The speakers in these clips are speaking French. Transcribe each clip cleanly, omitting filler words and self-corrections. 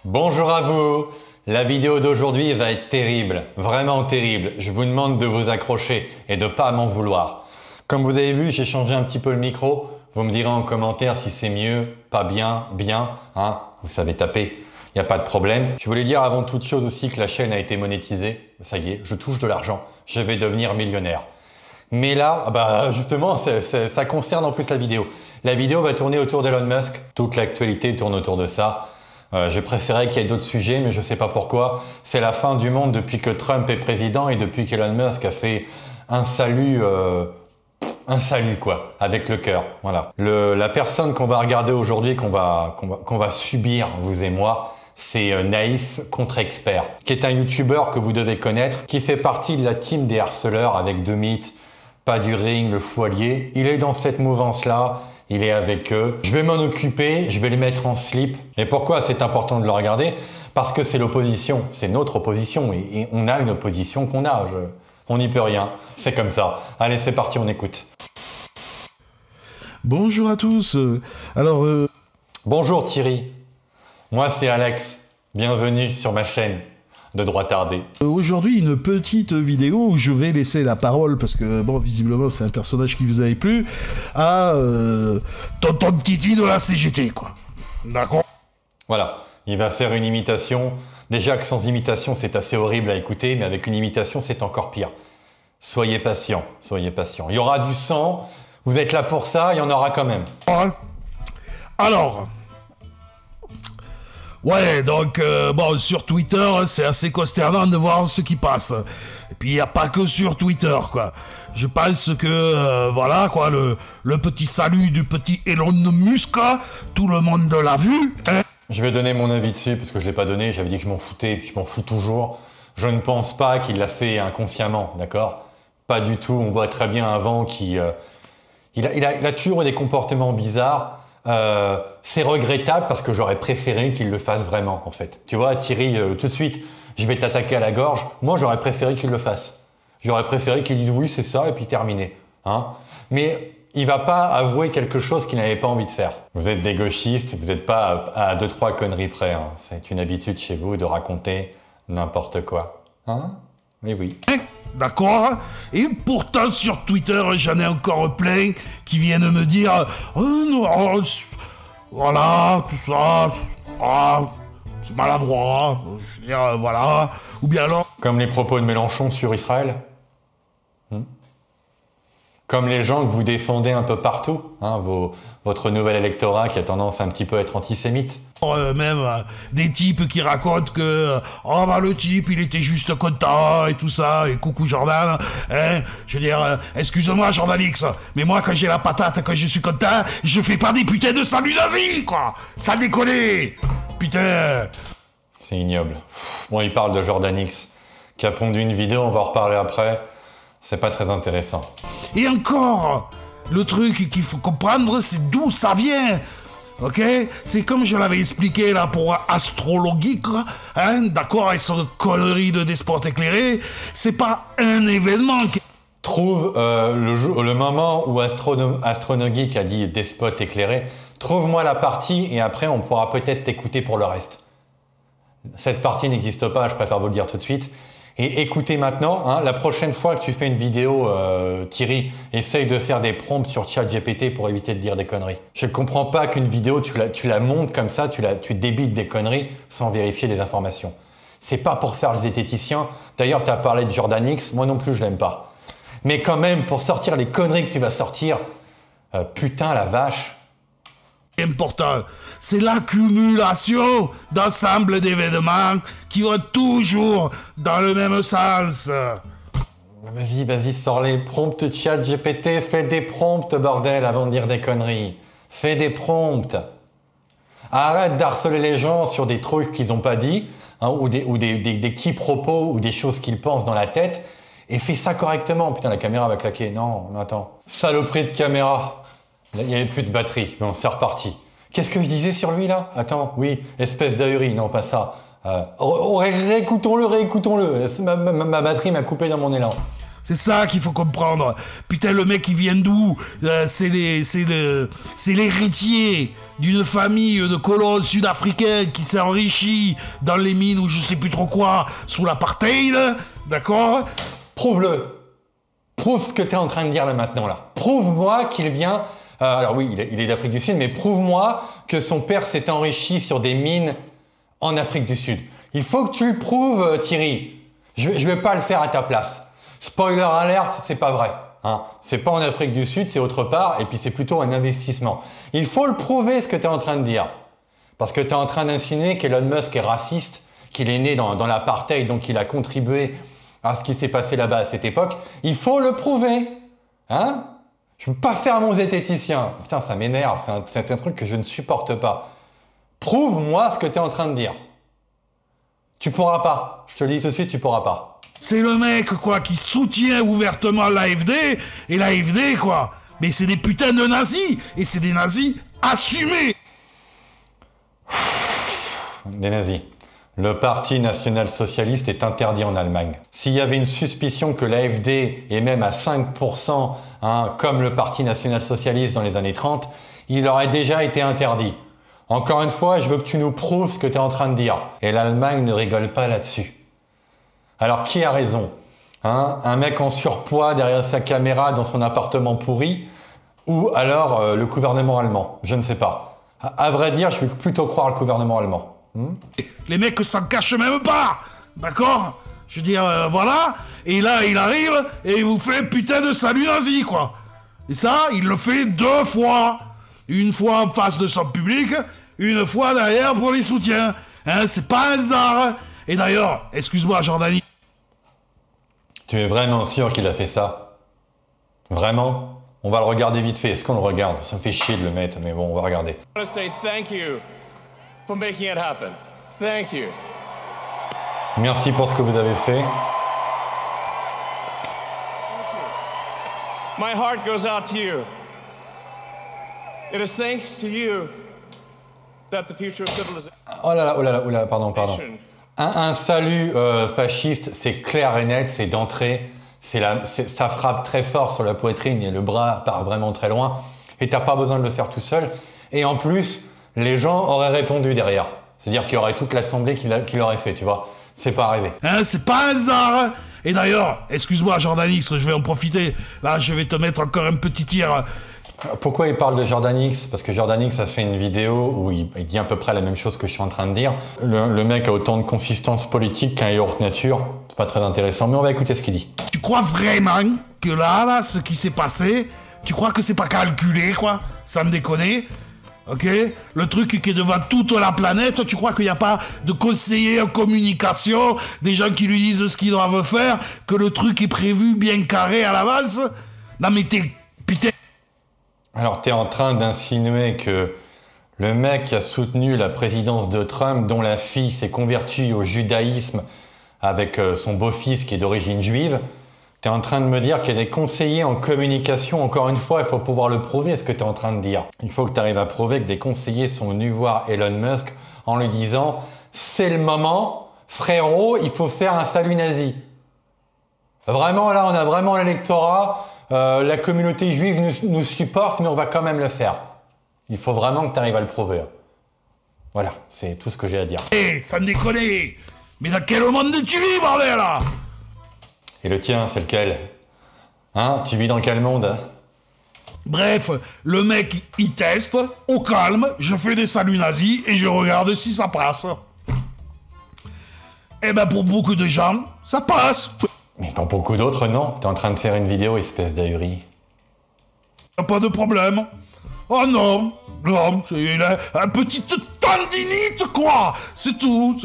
Bonjour à vous. La vidéo d'aujourd'hui va être terrible, vraiment terrible. Je vous demande de vous accrocher et de pas m'en vouloir. Comme vous avez vu, j'ai changé un petit peu le micro. Vous me direz en commentaire si c'est mieux, pas bien, bien, hein. Vous savez taper, il n'y a pas de problème. Je voulais dire avant toute chose aussi que la chaîne a été monétisée. Ça y est, je touche de l'argent. Je vais devenir millionnaire. Mais là, justement, ça concerne en plus la vidéo. La vidéo va tourner autour d'Elon Musk. Toute l'actualité tourne autour de ça. Je préférais qu'il y ait d'autres sujets, mais je ne sais pas pourquoi. C'est la fin du monde depuis que Trump est président et depuis qu'Elon Musk a fait un salut quoi, avec le cœur. Voilà. La personne qu'on va regarder aujourd'hui, qu'on va subir, vous et moi, c'est Naïf contre Expert, qui est un youtubeur que vous devez connaître, qui fait partie de la team des harceleurs avec Demit, Pas du Ring, Le Foilier. Il est dans cette mouvance-là. Il est avec eux. Je vais m'en occuper, je vais les mettre en slip. Et pourquoi c'est important de le regarder? Parce que c'est l'opposition, c'est notre opposition. Et on a une opposition qu'on a. On n'y peut rien. C'est comme ça. Allez, c'est parti, on écoute. Bonjour à tous. Bonjour Thierry. Moi, c'est Alex. Bienvenue sur ma chaîne de droit tardé. Aujourd'hui, une petite vidéo où je vais laisser la parole, parce que, bon, visiblement, c'est un personnage qui vous avait plu, à Tonton Titi de la CGT, quoi. D'accord? Voilà, il va faire une imitation. Déjà que sans imitation, c'est assez horrible à écouter, mais avec une imitation, c'est encore pire. Soyez patient, soyez patient. Il y aura du sang, vous êtes là pour ça, il y en aura quand même. Alors... Ouais, donc, bon, sur Twitter, c'est assez consternant de voir ce qui passe. Et puis, il n'y a pas que sur Twitter, quoi. Je pense que, voilà, quoi, le petit salut du petit Elon Musk, tout le monde l'a vu, hein. Je vais donner mon avis dessus, parce que je ne l'ai pas donné, j'avais dit que je m'en foutais, puis je m'en fous toujours. Je ne pense pas qu'il l'a fait inconsciemment, d'accord? Pas du tout, on voit très bien avant qu'il... Il a toujours eu des comportements bizarres. C'est regrettable parce que j'aurais préféré qu'il le fasse vraiment en fait. Tu vois Thierry, tout de suite, je vais t'attaquer à la gorge. Moi j'aurais préféré qu'il le fasse. J'aurais préféré qu'il dise oui c'est ça et puis terminé. Hein, mais il va pas avouer quelque chose qu'il n'avait pas envie de faire. Vous êtes des gauchistes, vous n'êtes pas à 2-3 conneries près. Hein. C'est une habitude chez vous de raconter n'importe quoi. Hein? Mais oui. D'accord? Et pourtant, sur Twitter, j'en ai encore plein qui viennent me dire « Oh non, voilà, tout ça, c'est maladroit, je veux dire, voilà. » Ou bien alors... Comme les propos de Mélenchon sur Israël. Comme les gens que vous défendez un peu partout, hein, votre nouvel électorat qui a tendance un petit peu à être antisémite. Même des types qui racontent que oh bah le type il était juste content et tout ça et coucou Jordan, hein, je veux dire excuse-moi Jordan X, mais moi quand j'ai la patate, quand je suis content, je fais pas des putains de salut nazis quoi, ça déconne, putain. C'est ignoble. Bon, il parle de Jordan X qui a pondu une vidéo, on va en reparler après. C'est pas très intéressant. Et encore, le truc qu'il faut comprendre, c'est d'où ça vient. Ok? C'est comme je l'avais expliqué là pour Astrologique, hein, d'accord, avec son connerie de despote éclairé. C'est pas un événement qui... Trouve le moment où Astronogeek a dit despote éclairé. Trouve-moi la partie et après on pourra peut-être t'écouter pour le reste. Cette partie n'existe pas, je préfère vous le dire tout de suite. Et écoutez maintenant, hein, la prochaine fois que tu fais une vidéo, Thierry, essaye de faire des prompts sur ChatGPT pour éviter de dire des conneries. Je ne comprends pas qu'une vidéo, tu la montes comme ça, tu débites des conneries sans vérifier les informations. C'est pas pour faire le zététicien. D'ailleurs, tu as parlé de Jordan X, moi non plus je l'aime pas. Mais quand même, pour sortir les conneries que tu vas sortir, putain la vache. Important, c'est l'accumulation d'ensemble d'événements qui vont toujours dans le même sens. Vas-y, sors les prompts ChatGPT, fais des prompts, bordel, avant de dire des conneries. Fais des prompts. Arrête d'harceler les gens sur des trucs qu'ils n'ont pas dit, hein, ou des quiproquos, ou des choses qu'ils pensent dans la tête, et fais ça correctement. Putain, la caméra va claquer. Non, attends. Saloperie de caméra. Il n'y avait plus de batterie. Bon, c'est reparti. Qu'est-ce que je disais sur lui, là? Attends, oui, espèce d'ahuri. Non, pas ça. Réécoutons-le. Ma batterie m'a coupé dans mon élan. C'est ça qu'il faut comprendre. Putain, le mec, il vient d'où? C'est l'héritier d'une famille de colons sud-africains qui s'est enrichie dans les mines ou je sais plus trop quoi, sous l'apartheid, d'accord? Prouve-le. Prouve ce que tu es en train de dire là maintenant là. Prouve-moi qu'il vient... alors oui, il est d'Afrique du Sud, mais prouve-moi que son père s'est enrichi sur des mines en Afrique du Sud. Il faut que tu le prouves, Thierry. Je vais pas le faire à ta place. Spoiler alert, c'est pas vrai. Hein. C'est pas en Afrique du Sud, c'est autre part, et puis c'est plutôt un investissement. Il faut le prouver ce que tu es en train de dire. Parce que tu es en train d'insinuer qu'Elon Musk est raciste, qu'il est né dans l'apartheid, donc il a contribué à ce qui s'est passé là-bas à cette époque. Il faut le prouver. Hein? Je ne veux pas faire mon zététicien. Putain, ça m'énerve, c'est un truc que je ne supporte pas. Prouve-moi ce que tu es en train de dire. Tu pourras pas. Je te le dis tout de suite, tu pourras pas. C'est le mec, quoi, qui soutient ouvertement l'AfD, et l'AfD, quoi. Mais c'est des putains de nazis, et c'est des nazis assumés. Des nazis. Le Parti national-socialiste est interdit en Allemagne. S'il y avait une suspicion que l'AfD est même à 5%, hein, comme le Parti national-socialiste dans les années 30, il aurait déjà été interdit. Encore une fois, je veux que tu nous prouves ce que tu es en train de dire. Et l'Allemagne ne rigole pas là-dessus. Alors, qui a raison? Hein? Un mec en surpoids derrière sa caméra dans son appartement pourri? Ou alors le gouvernement allemand? Je ne sais pas. À vrai dire, je vais plutôt croire le gouvernement allemand. Les mecs s'en cachent même pas, d'accord? Je veux dire, voilà, et là, il arrive, et il vous fait putain de salut nazi, quoi. Et ça, il le fait 2 fois. Une fois en face de son public, une fois derrière pour les soutiens. Hein, c'est pas un hasard. Et d'ailleurs, excuse-moi, Jordanie. Tu es vraiment sûr qu'il a fait ça? Vraiment? On va le regarder vite fait. Est-ce qu'on le regarde? Ça me fait chier de le mettre, mais bon, on va regarder. I want to say thank you for making it happen. Thank you. Merci pour ce que vous avez fait. My heart goes out to you. It is thanks to you that the future of civilization. Oh là là, oh là là, oh là là, pardon. Un salut fasciste, c'est clair et net, c'est d'entrée. Ça frappe très fort sur la poitrine et le bras part vraiment très loin. Et t'as pas besoin de le faire tout seul. Et en plus, les gens auraient répondu derrière. C'est-à-dire qu'il y aurait toute l'assemblée qui l'aurait fait, tu vois. C'est pas arrivé. Hein, c'est pas un hasard. Et d'ailleurs, excuse-moi, Jordanix, je vais en profiter. Là, je vais te mettre encore un petit tir. Pourquoi il parle de Jordanix? Parce que Jordanix a fait une vidéo où il dit à peu près la même chose que je suis en train de dire. Le mec a autant de consistance politique qu'un yaourt nature. C'est pas très intéressant, mais on va écouter ce qu'il dit. Tu crois vraiment que là, ce qui s'est passé, tu crois que c'est pas calculé, quoi? Sans me déconner? Ok? Le truc qui est devant toute la planète, tu crois qu'il n'y a pas de conseillers en communication, des gens qui lui disent ce qu'ils doivent faire, que le truc est prévu bien carré à l'avance? Non mais t'es... Putain... Alors, tu es en train d'insinuer que le mec qui a soutenu la présidence de Trump, dont la fille s'est convertie au judaïsme avec son beau-fils qui est d'origine juive, tu es en train de me dire qu'il y a des conseillers en communication. Encore une fois, il faut pouvoir le prouver, ce que tu es en train de dire. Il faut que tu arrives à prouver que des conseillers sont venus voir Elon Musk en lui disant « C'est le moment, frérot, il faut faire un salut nazi ». Vraiment, là, on a vraiment l'électorat... la communauté juive nous supporte, mais on va quand même le faire. Il faut vraiment que tu arrives à le prouver. Voilà, c'est tout ce que j'ai à dire. Hé, sans déconner! Mais dans quel monde tu vis, bordel, là? Et le tien, c'est lequel? Hein? Tu vis dans quel monde? Bref, le mec, il teste, au calme, je fais des saluts nazis et je regarde si ça passe. Eh ben, pour beaucoup de gens, ça passe. Mais pour beaucoup d'autres, non. T'es en train de faire une vidéo, espèce d'ahuri. Pas de problème. Oh non, non, c'est un petit tendinite, quoi. C'est tout.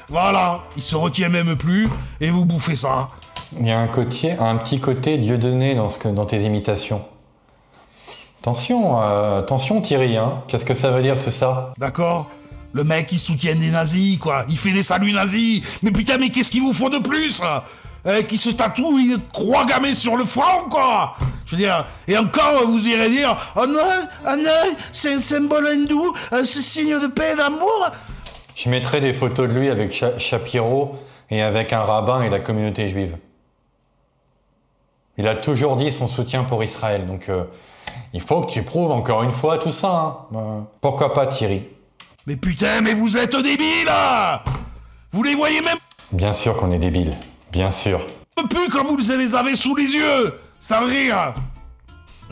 Voilà, il se retient même plus et vous bouffez ça. Il y a un petit côté Dieudonné dans tes imitations. Attention Thierry, hein. Qu'est-ce que ça veut dire tout ça? D'accord. Le mec, il soutient des nazis, quoi. Il fait des saluts nazis. Mais putain, mais qu'est-ce qu'il vous faut de plus? Qui se tatoue une croix gammée sur le front, quoi. Je veux dire, et encore, vous irez dire, oh non, c'est un symbole hindou, c'est signe de paix et d'amour. Je mettrai des photos de lui avec Shapiro et avec un rabbin et la communauté juive. Il a toujours dit son soutien pour Israël, donc il faut que tu prouves encore une fois tout ça. Hein. Pourquoi pas Thierry? Mais putain, mais vous êtes débiles là! Vous les voyez même Bien sûr qu'on est débiles, bien sûr. plus quand vous les avez sous les yeux! Ça rire!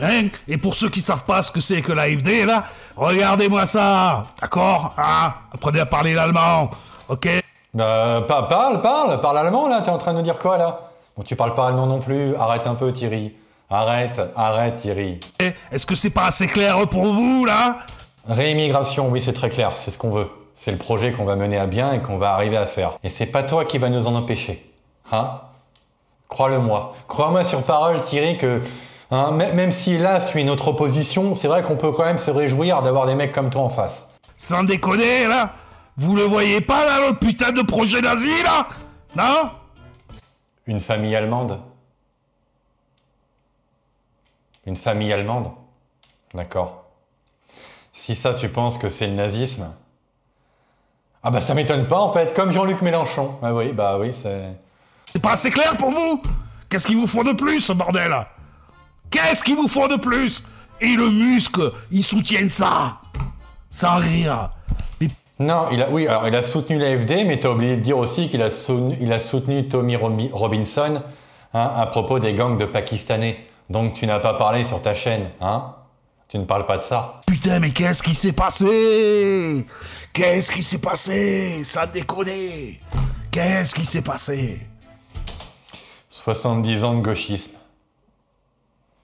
Hein? Et pour ceux qui savent pas ce que c'est que l'AfD, là, regardez-moi ça! D'accord? Hein? Apprenez à parler l'allemand, ok? Parle allemand là, t'es en train de nous dire quoi là? Bon, tu parles pas allemand non plus, arrête un peu Thierry. Arrête Thierry. Est-ce que c'est pas assez clair pour vous, là? Réimmigration, oui c'est très clair, c'est ce qu'on veut. C'est le projet qu'on va mener à bien et qu'on va arriver à faire. Et c'est pas toi qui va nous en empêcher. Hein? Crois-le-moi. Crois-moi sur parole Thierry que... Hein, même si là tu es notre opposition, c'est vrai qu'on peut quand même se réjouir d'avoir des mecs comme toi en face. Sans déconner, là? Vous le voyez pas, là, le putain de projet nazi, là? Non? Une famille allemande? Une famille allemande? D'accord. Si ça, tu penses que c'est le nazisme? Ah bah ça m'étonne pas en fait, comme Jean-Luc Mélenchon. Ah oui, bah oui, c'est... C'est pas assez clair pour vous? Qu'est-ce qu'il vous faut de plus, ce bordel? Qu'est-ce qu'il vous faut de plus? Et le muscle, il soutient ça. Sans rire. Mais... Non, il a soutenu l'AfD, mais t'as oublié de dire aussi qu'il a soutenu Tommy Robinson hein, à propos des gangs de Pakistanais. Donc tu n'as pas parlé sur ta chaîne, hein? Tu ne parles pas de ça. Putain, mais qu'est-ce qui s'est passé? Qu'est-ce qui s'est passé? Ça déconne. Qu'est-ce qui s'est passé? 70 ans de gauchisme.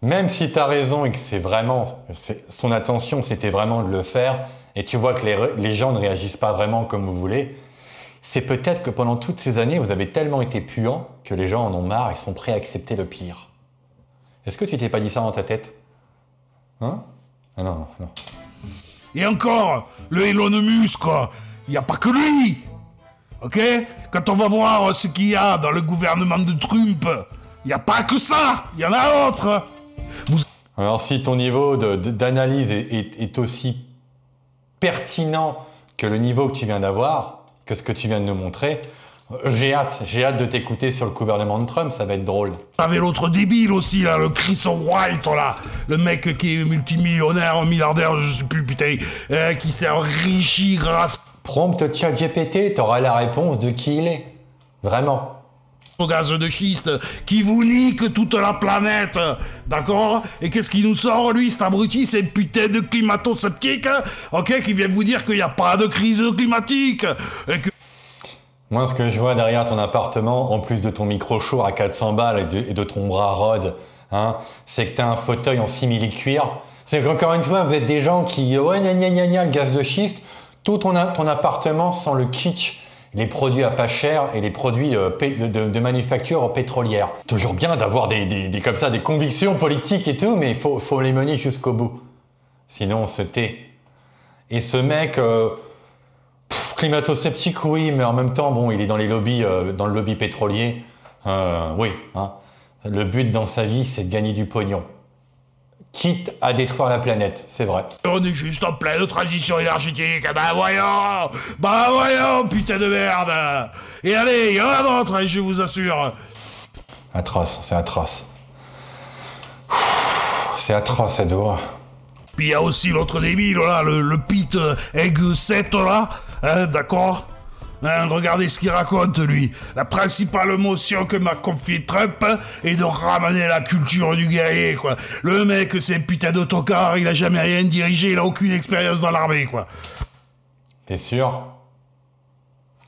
Même si tu as raison et que c'est vraiment... Son intention, c'était vraiment de le faire, et tu vois que les gens ne réagissent pas vraiment comme vous voulez, c'est peut-être que pendant toutes ces années, vous avez tellement été puants que les gens en ont marre et sont prêts à accepter le pire. Est-ce que tu t'es pas dit ça dans ta tête? Hein? Ah non. Et encore, le Elon Musk, il n'y a pas que lui. Ok? Quand on va voir ce qu'il y a dans le gouvernement de Trump, il n'y a pas que ça. Il y en a d'autres. Alors si ton niveau d'analyse est aussi pertinent que le niveau que tu viens d'avoir, que ce que tu viens de nous montrer, j'ai hâte de t'écouter sur le gouvernement de Trump, ça va être drôle. T'avais l'autre débile aussi, là, le Chris Wright, là, le mec qui est multimillionnaire, milliardaire, je sais plus, putain, qui s'est enrichi grâce Prompt ChatGPT, t'auras la réponse de qui il est. Vraiment. au gaz de schiste, qui vous nique toute la planète, d'accord? Et qu'est-ce qui nous sort, lui, cet abruti, c'est putain de climato-sceptique, ok, qui vient vous dire qu'il n'y a pas de crise climatique, et que... Moi, ce que je vois derrière ton appartement, en plus de ton micro chaud à 400 balles et de ton bras rod, hein, c'est que t'as un fauteuil en simili-cuir. C'est qu'encore une fois, vous êtes des gens qui... Ouais, gna, le gaz de schiste. Tout ton appartement sent le kitsch, les produits à pas cher et les produits de manufacture pétrolière. Toujours bien d'avoir comme ça, des convictions politiques et tout, mais il faut les mener jusqu'au bout. Sinon, on se tait. Et ce mec... climato-sceptique, oui, mais en même temps, bon, il est dans les lobbies, dans le lobby pétrolier. Oui, hein. Le but dans sa vie, c'est de gagner du pognon. Quitte à détruire la planète, c'est vrai. On est juste en pleine transition énergétique, bah voyons, putain de merde. Et allez, il y en a d'autres, je vous assure. Atroce, c'est atroce. C'est atroce, Edouard. Puis il y a aussi l'autre débile, là, le Pete Egg 7, là, hein, d'accord? Hein, regardez ce qu'il raconte, lui. La principale motion que m'a confié Trump est de ramener la culture du guerrier, quoi. Le mec, c'est un putain d'autocar, il a jamais rien dirigé, il a aucune expérience dans l'armée, quoi. T'es sûr?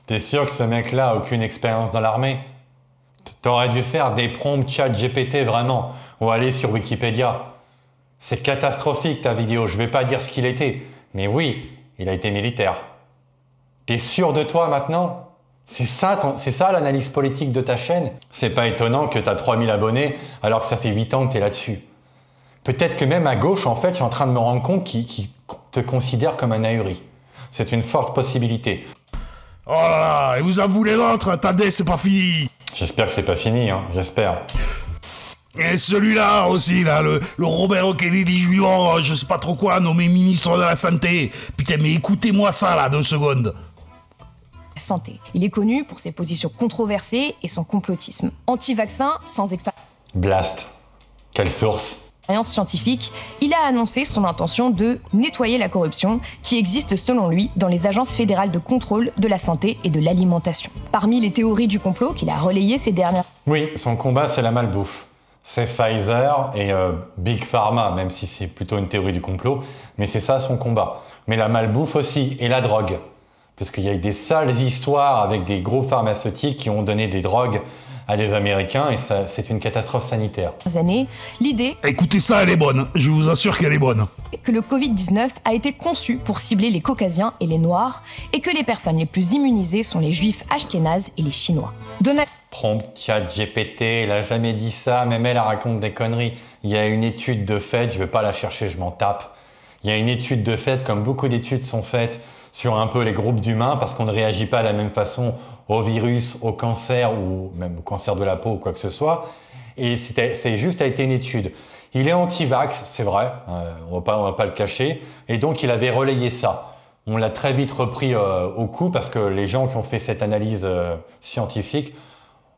T'es sûr que ce mec-là a aucune expérience dans l'armée? T'aurais dû faire des prompts ChatGPT, vraiment, ou aller sur Wikipédia. C'est catastrophique ta vidéo, je vais pas dire ce qu'il était, mais oui, il a été militaire. T'es sûr de toi maintenant? C'est ça l'analyse politique de ta chaîne? C'est pas étonnant que t'as 3000 abonnés alors que ça fait 8 ans que t'es là-dessus. Peut-être que même à gauche, en fait, je suis en train de me rendre compte qu'ils te considèrent comme un ahuri. C'est une forte possibilité. Oh là là, et vous en voulez d'autres? Attendez, c'est pas fini. J'espère que c'est pas fini, hein, j'espère. Et celui-là aussi, là, le Robert Kennedy Jr., je sais pas trop quoi, nommé ministre de la Santé. Putain, mais écoutez-moi ça, là, 2 secondes. Santé. Il est connu pour ses positions controversées et son complotisme. Anti-vaccin, sans expérience. Blast. Quelle source? expérience scientifique, il a annoncé son intention de nettoyer la corruption qui existe selon lui dans les agences fédérales de contrôle de la santé et de l'alimentation. Parmi les théories du complot qu'il a relayées ces dernières... Oui, son combat, c'est la malbouffe. C'est Pfizer et Big Pharma, même si c'est plutôt une théorie du complot, mais c'est ça son combat. Mais la malbouffe aussi, et la drogue. Parce qu'il y a eu des sales histoires avec des groupes pharmaceutiques qui ont donné des drogues à des Américains et ça, c'est une catastrophe sanitaire. Années, l'idée Écoutez ça, elle est bonne. Je vous assure qu'elle est bonne. que le Covid-19 a été conçu pour cibler les Caucasiens et les Noirs et que les personnes les plus immunisées sont les Juifs ashkénazes et les Chinois. Donald Prompt, ChatGPT, elle a jamais dit ça, même elle raconte des conneries. Il y a une étude de fait, je vais pas la chercher, je m'en tape. Il y a une étude de fait, comme beaucoup d'études sont faites sur un peu les groupes d'humains, parce qu'on ne réagit pas de la même façon au virus, au cancer ou même au cancer de la peau ou quoi que ce soit. Et c'est juste a été une étude. Il est anti-vax, c'est vrai, on va pas le cacher, et donc il avait relayé ça. On l'a très vite repris au coup parce que les gens qui ont fait cette analyse scientifique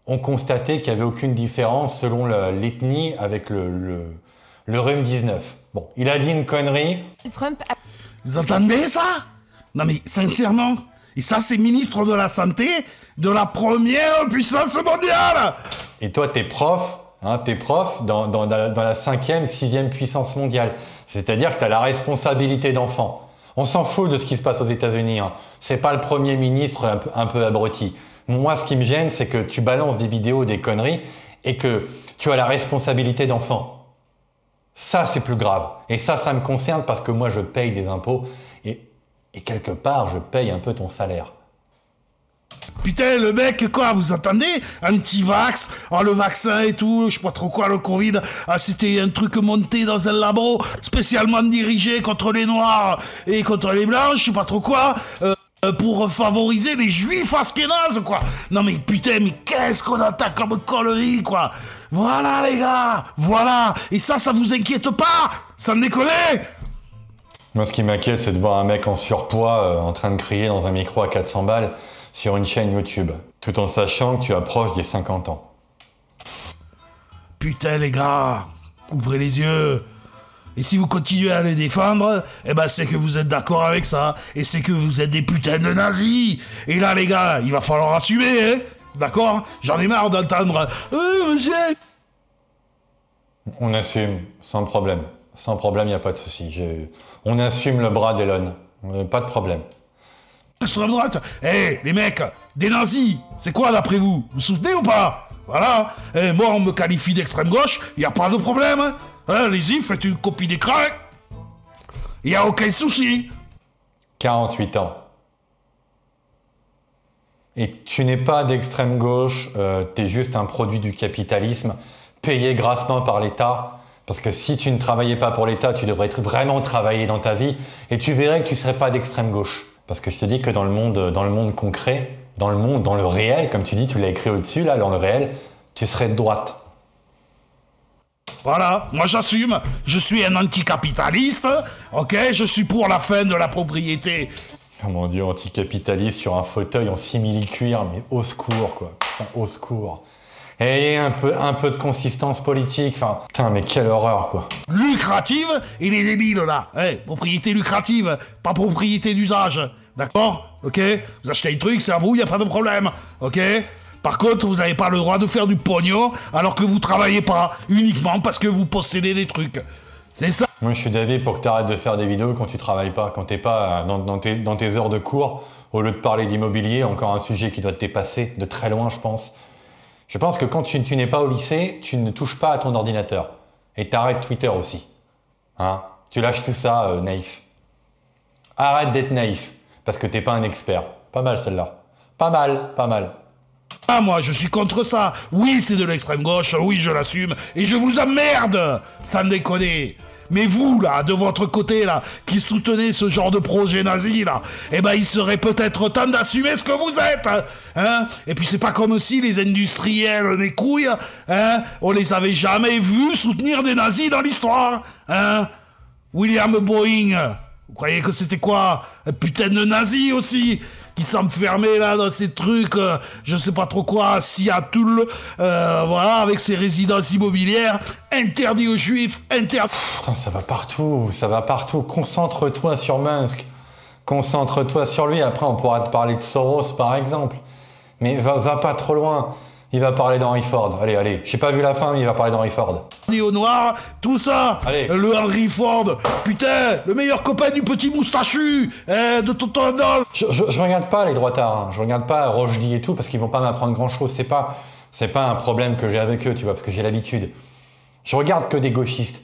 ont constaté qu'il n'y avait aucune différence selon l'ethnie avec le rhume 19. Bon, il a dit une connerie. Trump a Vous entendez ça? Non mais, sincèrement, et ça c'est ministre de la Santé de la première puissance mondiale. Et toi, t'es prof dans la 5e, 6e puissance mondiale. C'est-à-dire que t'as la responsabilité d'enfant. On s'en fout de ce qui se passe aux États-Unis. Hein. C'est pas le Premier ministre un peu abruti. Moi, ce qui me gêne, c'est que tu balances des vidéos, des conneries, et que tu as la responsabilité d'enfant. Ça, c'est plus grave. Et ça me concerne parce que moi, je paye des impôts, et quelque part, je paye un peu ton salaire. Putain, le mec, quoi, vous entendez? Anti-vax, le vaccin et tout, je sais pas trop quoi, le Covid, c'était un truc monté dans un labo, spécialement dirigé contre les Noirs et contre les Blancs, je sais pas trop quoi, pour favoriser les Juifs ashkénazes, quoi. Non mais putain, mais qu'est-ce qu'on attaque comme connerie, quoi. Voilà, les gars, voilà. Et ça vous inquiète pas? Ça me déconne? Moi, ce qui m'inquiète, c'est de voir un mec en surpoids en train de crier dans un micro à 400 balles sur une chaîne YouTube, tout en sachant que tu approches des 50 ans. Putain, les gars, ouvrez les yeux. Et si vous continuez à les défendre, eh ben c'est que vous êtes d'accord avec ça. Et c'est que vous êtes des putains de nazis. Et là, les gars, il va falloir assumer, hein. D'accord? J'en ai marre d'entendre « monsieur !» On assume, sans problème. Sans problème, il n'y a pas de souci. On assume le bras d'Elon. Pas de problème. Extrême droite. Les mecs, des nazis, c'est quoi d'après vous? Vous vous souvenez ou pas? Voilà. Moi, on me qualifie d'extrême gauche, il n'y a pas de problème. Hein, allez-y, faites une copie d'écran. Il n'y a aucun souci. 48 ans. Et tu n'es pas d'extrême gauche, t'es juste un produit du capitalisme, payé grassement par l'État. Parce que si tu ne travaillais pas pour l'État, tu devrais vraiment travailler dans ta vie et tu verrais que tu ne serais pas d'extrême gauche. Parce que je te dis que dans le monde concret, dans le réel, comme tu dis, tu l'as écrit au-dessus, là, dans le réel, tu serais de droite. Voilà, moi j'assume, je suis un anticapitaliste, ok, je suis pour la fin de la propriété. Oh mon Dieu, anticapitaliste sur un fauteuil en simili-cuir, mais au secours, quoi. Putain, au secours. Et un peu de consistance politique, enfin, putain, mais quelle horreur, quoi. Lucrative, et les débiles, là, propriété lucrative, pas propriété d'usage, d'accord? Ok? Vous achetez un truc, c'est à vous, y a pas de problème, ok? Par contre, vous n'avez pas le droit de faire du pognon, alors que vous travaillez pas, uniquement parce que vous possédez des trucs. C'est ça. Moi, je suis d'avis pour que tu arrêtes de faire des vidéos quand tu travailles pas, quand t'es pas dans tes heures de cours, au lieu de parler d'immobilier, encore un sujet qui doit te dépasser de très loin, je pense. Je pense que quand tu n'es pas au lycée, tu ne touches pas à ton ordinateur. Et t'arrêtes Twitter aussi. Hein? Tu lâches tout ça, naïf. Arrête d'être naïf, parce que t'es pas un expert. Pas mal celle-là. Pas mal, pas mal. Ah, moi, je suis contre ça. Oui, c'est de l'extrême gauche, oui, je l'assume. Et je vous emmerde, sans déconner. Mais vous, là, de votre côté, là, qui soutenez ce genre de projet nazi, là, eh ben, il serait peut-être temps d'assumer ce que vous êtes, hein. Et puis, c'est pas comme si les industriels des couilles, hein, on les avait jamais vus soutenir des nazis dans l'histoire, hein. William Boeing, vous croyez que c'était quoi? Un putain de nazi aussi, qui s'enfermait là dans ces trucs, je sais pas trop quoi, à Seattle, voilà, avec ses résidences immobilières, interdit aux juifs, interdit... Putain, ça va partout, ça va partout. Concentre-toi sur Musk. Concentre-toi sur lui, après on pourra te parler de Soros par exemple. Mais va pas trop loin. Il va parler d'Henry Ford. Allez, j'ai pas vu la fin, mais il va parler d'Henry Ford. Au noir, tout ça. Allez. Le Henry Ford, putain, le meilleur copain du petit moustachu, de Tonton Adolphe. Je regarde pas les droitards, hein. Je regarde pas Rochdy et tout, parce qu'ils vont pas m'apprendre grand chose. C'est pas un problème que j'ai avec eux, tu vois, parce que j'ai l'habitude. Je regarde que des gauchistes.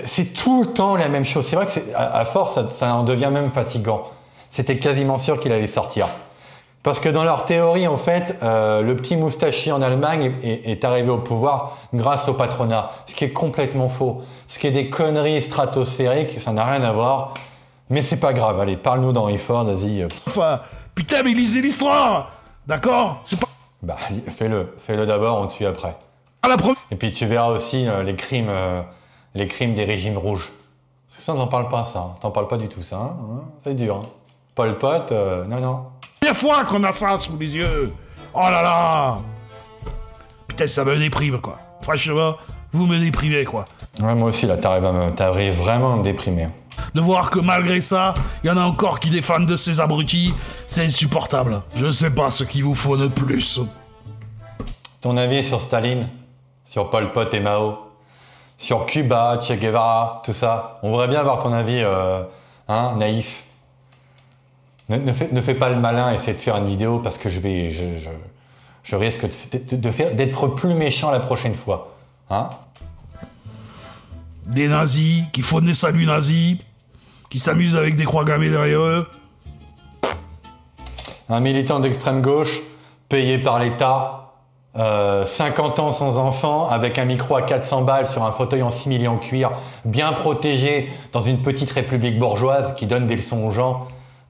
C'est tout le temps la même chose. C'est vrai que à force, ça en devient même fatigant. C'était quasiment sûr qu'il allait sortir. Parce que dans leur théorie, en fait, le petit moustachi en Allemagne est arrivé au pouvoir grâce au patronat. Ce qui est complètement faux. Ce qui est des conneries stratosphériques, ça n'a rien à voir. Mais c'est pas grave. Allez, parle-nous d'Henry Ford, vas-y. Enfin, putain, mais lisez l'histoire. D'accord? C'est pas... Bah, fais-le d'abord, on te suit après. À la première... Et puis tu verras aussi les crimes des régimes rouges. Parce que ça, t'en parles pas, ça. T'en parles pas du tout, ça. Hein. C'est dur. Hein. Pol Pot, non. Première fois qu'on a ça sous les yeux. Oh là là. Putain, ça me déprime, quoi. Franchement, vous me déprimez, quoi. Ouais, moi aussi, là, t'arrives vraiment à me déprimer. De voir que malgré ça, il y en a encore qui défendent de ces abrutis, c'est insupportable. Je sais pas ce qu'il vous faut de plus. Ton avis sur Staline, sur Pol Pot et Mao, sur Cuba, Che Guevara, tout ça. On voudrait bien avoir ton avis, naïf. Ne fais pas le malin, essaie de faire une vidéo parce que je risque d'être plus méchant la prochaine fois. Hein? Des nazis qui font des saluts nazis, qui s'amusent avec des croix gammées derrière eux. Un militant d'extrême gauche, payé par l'État, 50 ans sans enfant, avec un micro à 400 balles sur un fauteuil en simili en cuir, bien protégé dans une petite république bourgeoise qui donne des leçons aux gens.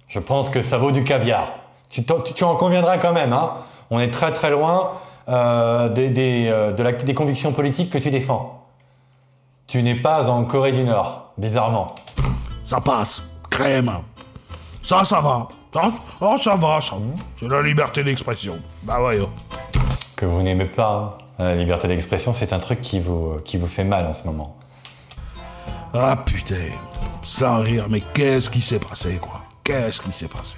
Je pense que ça vaut du caviar. Tu en conviendras quand même, hein. On est très très loin des convictions politiques que tu défends. Tu n'es pas en Corée du Nord, bizarrement. Ça passe, crème. Ça va. Ça va. C'est la liberté d'expression. Bah ouais. Que vous n'aimez pas, hein. La liberté d'expression, c'est un truc qui vous fait mal en ce moment. Ah putain, sans rire, mais qu'est-ce qui s'est passé, quoi? Qu'est-ce qui s'est passé?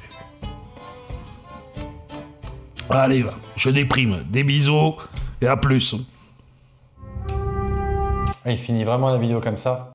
Allez, je déprime. Des bisous et à plus. Il finit vraiment la vidéo comme ça.